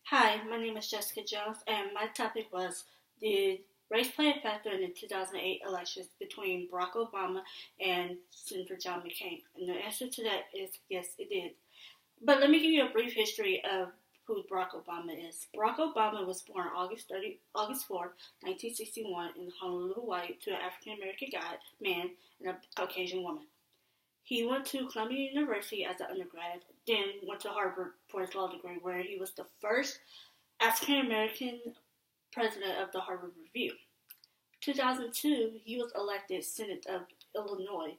Hi, my name is Jessica Jones, and my topic was Did race play a factor in the 2008 elections between Barack Obama and Senator John McCain? And the answer to that is yes, it did. But let me give you a brief history of who Barack Obama is. Barack Obama was born August 4, 1961, in Honolulu, Hawaii, to an African American man and a Caucasian woman. He went to Columbia University as an undergrad, then went to Harvard for his law degree, where he was the first African American president of the Harvard Review. 2002, he was elected Senate of Illinois.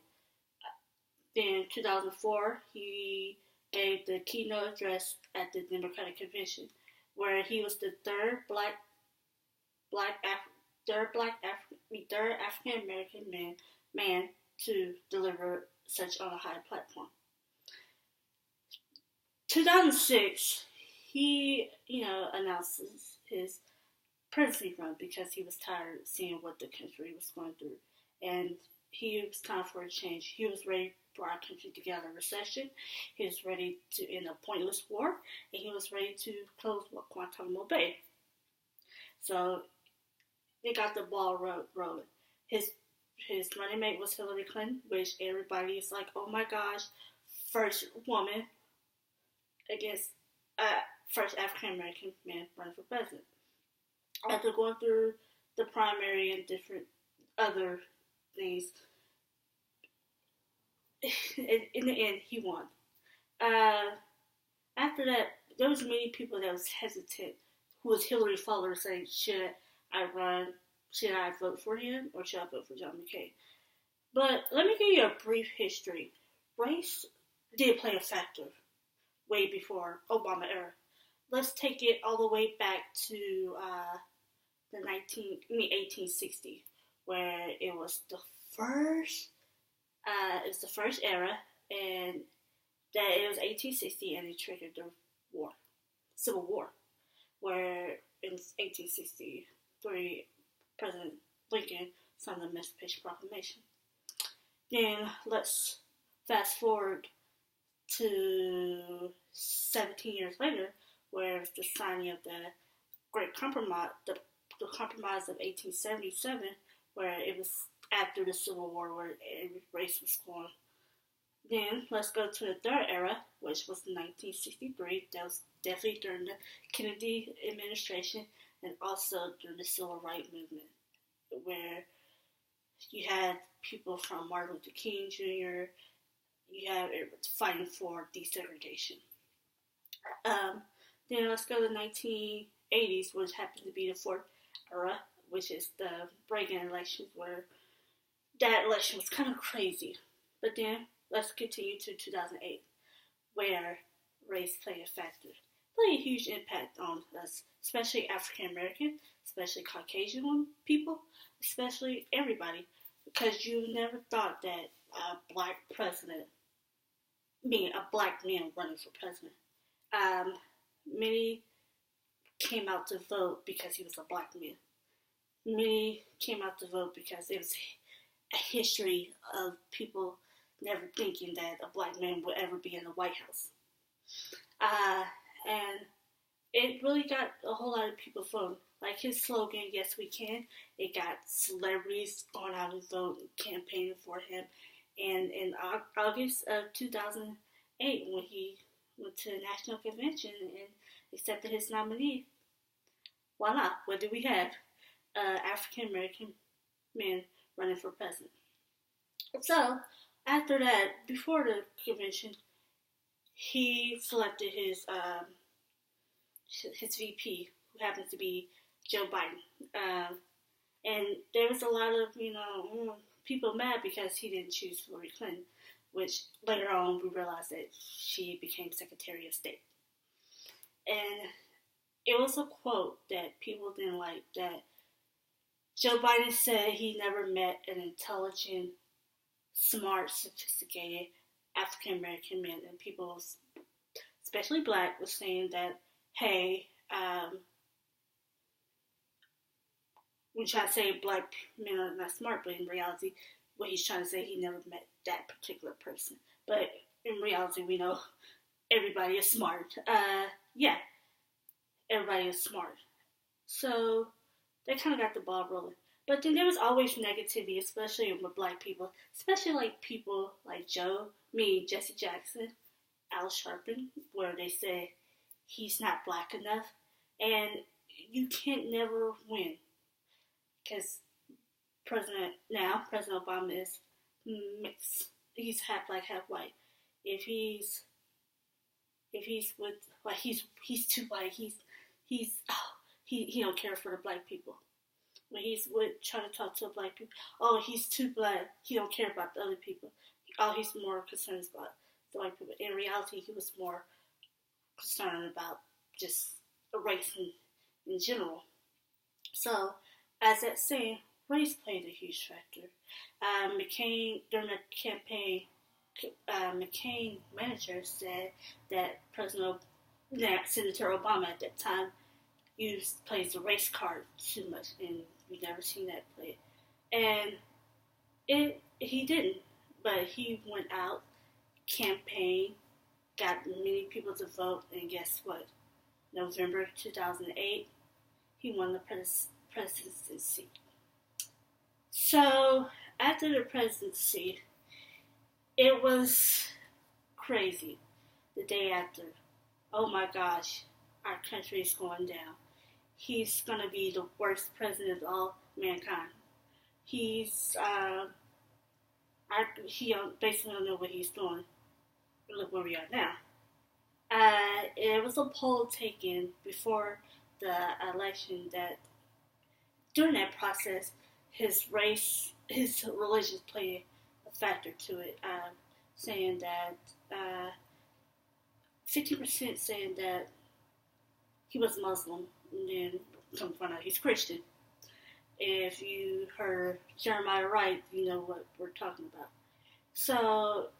Then 2004, he gave the keynote address at the Democratic Convention, where he was the black third African American man to deliver such on a high platform. 2006, he announces his presidency run because he was tired of seeing what the country was going through, and it was time for a change. He was ready for our country to get out of recession. He was ready to end a pointless war, and he was ready to close Guantanamo Bay. So they got the ball rolling. His running mate was Hillary Clinton, which everybody is like, oh my gosh, first woman against first African American man running for president. After going through the primary and different other things, in the end, he won. After that, there was many people that was hesitant, who was Hillary followers, saying, should I run? Should I vote for him, or should I vote for John McCain? But let me give you a brief history. Race did play a factor way before Obama era. Let's take it all the way back to the 1860, where it was the first. It's the first era, and that it was 1860, and it triggered the Civil War, where in 1863, President Lincoln signed the Emancipation Proclamation. Then let's fast forward to 17 years later, where it's the signing of the Great Compromise, the Compromise of 1877, where it was after the Civil War, where every race was going. Then let's go to the third era, which was 1963. That was definitely during the Kennedy administration, and also during the Civil Rights Movement, where you had people from Martin Luther King Jr., you have fighting for desegregation. Then let's go to the 1980s, which happened to be the fourth era, which is the Reagan election, where that election was kind of crazy. But then let's continue to 2008, where race played a factor. Played a huge impact on us, especially African American, especially Caucasian people, especially everybody, because you never thought that a black president, a black man running for president. Many came out to vote because he was a black man. Many came out to vote because it was a history of people never thinking that a black man would ever be in the White House. And it really got a whole lot of people voting. Like his slogan, yes we can, it got celebrities going out and voting, campaigning for him. And in August of 2008, when he went to the National Convention and accepted his nominee, voila, what do we have? African American men running for president. So, after that, before the convention, he selected his VP, who happens to be Joe Biden. And there was a lot of, people mad because he didn't choose Hillary Clinton, which later on we realized that she became Secretary of State. And it was a quote that people didn't like, that Joe Biden said he never met an intelligent, smart, sophisticated African American man, and people, especially black, was saying that, hey, we try to say black men are not smart, but in reality, what he's trying to say, he never met that particular person. But in reality, we know everybody is smart. everybody is smart. So they kind of got the ball rolling. But then there was always negativity, especially with black people, especially like people like Jesse Jackson, Al Sharpton, where they say he's not black enough, and you can't never win because President Obama is mixed. He's half black, half white. If he's with like he's too white, he don't care for the black people. When he's with trying to talk to black people, oh, he's too black. He don't care about the other people. All he's more concerned about the white people. In reality, he was more concerned about just race in general. So, as that saying, race played a huge factor. McCain, during the campaign, McCain manager said that Senator Obama at that time plays the race card too much, and we never seen that play. And he didn't, but he went out, campaigned, got many people to vote, and guess what? November 2008, he won the presidency. So after the presidency, it was crazy. The day after, oh my gosh, our country is going down. He's going to be the worst president of all mankind. He basically don't know what he's doing. Look where we are now. It was a poll taken before the election that during that process, his religion played a factor to it, saying that 50% saying that he was Muslim, and then come to find out he's Christian. If you heard Jeremiah Wright, you know what we're talking about. So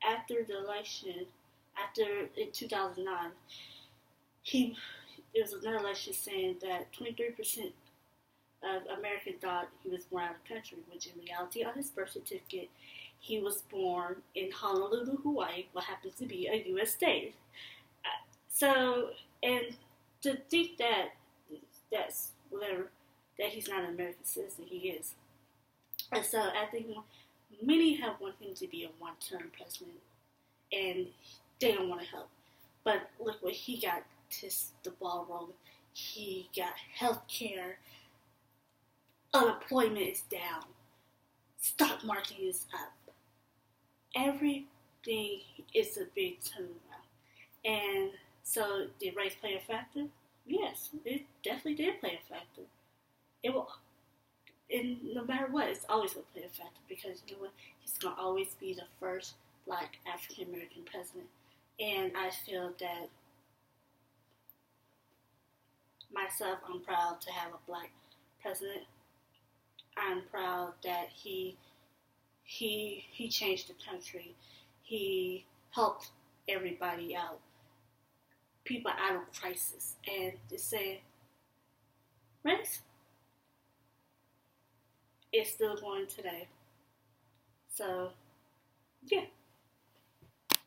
after the election, in 2009, there was another election saying that 23% of Americans thought he was born out of the country, which in reality, on his birth certificate, he was born in Honolulu, Hawaii, what happens to be a U.S. state. So, and to think that's whatever, that he's not an American citizen, he is. And so I think many have wanted him to be a one-term president, and they don't want to help. But look what he got, the ball rolling. He got health care. Unemployment is down. Stock market is up. Everything is a big turnaround. And so did race play a factor? Yes, it definitely did play a factor. It will, and no matter what, it's always going to play a factor because you know what? He's going to always be the first black African American president. And I feel that myself, I'm proud to have a black president. I'm proud that he changed the country. He helped everybody out, people out of crisis, and to say race is still going today. So, yeah.